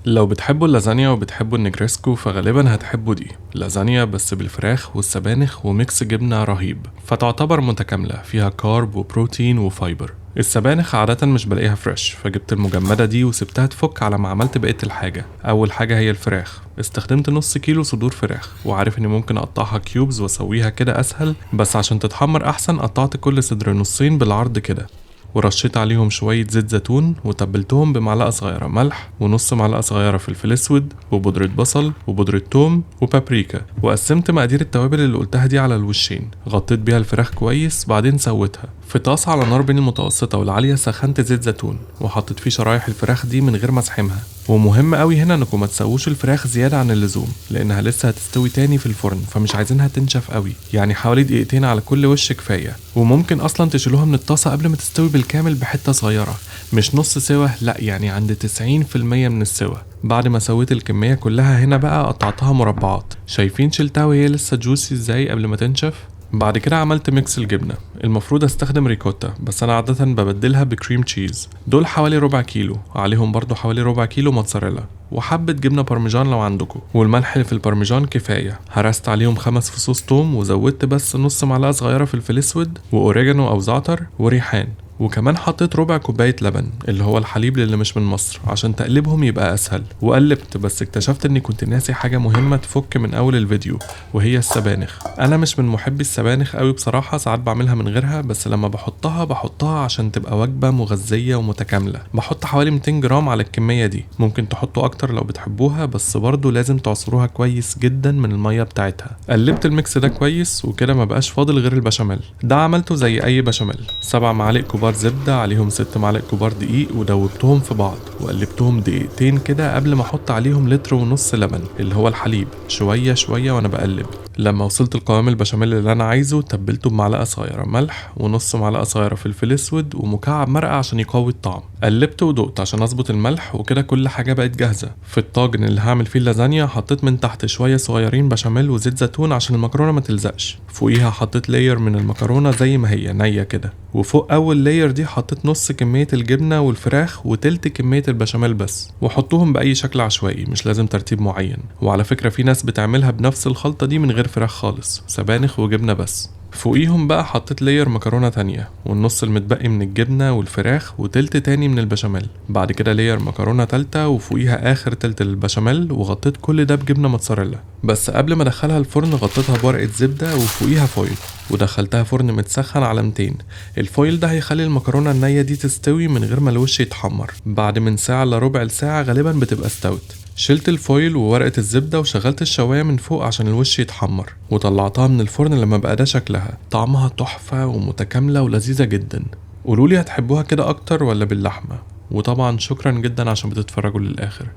لو بتحبوا اللازانيا وبتحبوا النجريسكو فغالبا هتحبوا دي لازانيا بس بالفراخ والسبانخ وميكس جبنة رهيب، فتعتبر متكاملة فيها كارب وبروتين وفايبر. السبانخ عادة مش بلاقيها فريش، فجبت المجمدة دي وسبتها تفك على ما عملت بقية الحاجة. أول حاجة هي الفراخ، استخدمت نص كيلو صدور فراخ، وعارف اني ممكن اقطعها كيوبز واسويها كده اسهل، بس عشان تتحمر احسن قطعت كل صدر نصين بالعرض كده، ورشيت عليهم شوية زيت زيتون وتبلتهم بمعلقة صغيرة ملح ونص معلقة صغيرة فلفل اسود وبودرة بصل وبودرة توم وبابريكا، وقسمت مقادير التوابل اللي قلتها دي على الوشين، غطيت بيها الفراخ كويس بعدين سويتها في طاسة على نار بين المتوسطة والعالية. سخنت زيت زيتون وحطيت فيه شرايح الفراخ دي من غير ما اسحمها. ومهم قوي هنا انكم ما تسووش الفراخ زيادة عن اللزوم، لانها لسه هتستوي تاني في الفرن، فمش عايزينها تنشف قوي، يعني حوالي دقيقتين على كل وش كفاية. وممكن اصلا تشيلوها من الطاسة قبل ما تستوي بالكامل بحتة صغيرة، مش نص سوا، لا يعني عند 90% من السوا. بعد ما سويت الكمية كلها هنا بقى قطعتها مربعات، شايفين شلتها وهي لسه جوسي ازاي قبل ما تنشف. بعد كده عملت ميكس الجبنة. المفروض استخدم ريكوتا، بس انا عادة ببدلها بكريم تشيز. دول حوالي ربع كيلو، عليهم برضو حوالي ربع كيلو موتزاريلا وحبة جبنة بارميجان لو عندكم، والملح اللي في البارميجان كفاية. هرست عليهم 5 فصوص توم، وزودت بس نص معلقة صغيرة فلفل اسود واوريجانو او زعتر وريحان، وكمان حطيت ربع كوباية لبن اللي هو الحليب اللي مش من مصر عشان تقلبهم يبقى اسهل. وقلبت، بس اكتشفت اني كنت ناسي حاجة مهمة تفك من اول الفيديو، وهي السبانخ. انا مش من محبي السبانخ قوي بصراحة، ساعات بعملها من غيرها، بس لما بحطها عشان تبقى وجبة مغذية ومتكاملة. بحط حوالي 200 جرام على الكمية دي، ممكن تحطوا اكتر لو بتحبوها، بس برضو لازم تعصروها كويس جدا من المية بتاعتها. قلبت الميكس ده كويس وكده ما بقاش فاضل غير البشاميل. ده عملته زي اي بشاميل، 7 معالق كبار زبدة عليهم 6 معالق كبار دقيق، ودوبتهم في بعض وقلبتهم دقيقتين كده قبل ما احط عليهم لتر ونص لبن اللي هو الحليب، شوية شوية وانا بقلب. لما وصلت القوام البشاميل اللي انا عايزه، تبلته بمعلقة صغيرة ملح ونص معلقة صغيرة فلفل اسود ومكعب مرقة عشان يقوي الطعم. قلبت ودقت عشان اظبط الملح، وكده كل حاجة بقت جاهزة. في الطاجن اللي هعمل فيه اللازانيا حطيت من تحت شوية صغيرين بشاميل وزيت زيتون عشان المكرونة ما تلزقش. فوقيها حطيت لاير من المكرونة زي ما هي نية كده، وفوق اول لاير دي حطيت نص كمية الجبنة والفراخ وتلت كمية البشاميل بس. وحطوهم بأي شكل عشوائي، مش لازم ترتيب معين. وعلى فكرة في ناس بتعملها بنفس الخلطة دي من غير فراخ خالص، سبانخ وجبنة بس. فوقيهم بقى حطيت لاير مكرونة تانية، والنص المتبقي من الجبنة والفراخ وتلت تاني من البشاميل. بعد كده لاير مكرونة تالتة، وفوقيها آخر تلت البشاميل، وغطيت كل ده بجبنة موتزاريلا. بس قبل ما ادخلها الفرن غطيتها بورقة زبدة وفوقيها فويل، ودخلتها فرن متسخن على 200. الفويل ده هيخلي المكرونة النية دي تستوي من غير ما الوش يتحمر. بعد من ساعة لربع ساعة غالبا بتبقى استوت. شلت الفويل وورقة الزبدة وشغلت الشواية من فوق عشان الوش يتحمر، وطلعتها من الفرن لما بقى ده شكلها. طعمها تحفة ومتكاملة ولذيذة جدا. قولولي هتحبوها كده اكتر ولا باللحمة؟ وطبعا شكرا جدا عشان بتتفرجوا للآخر.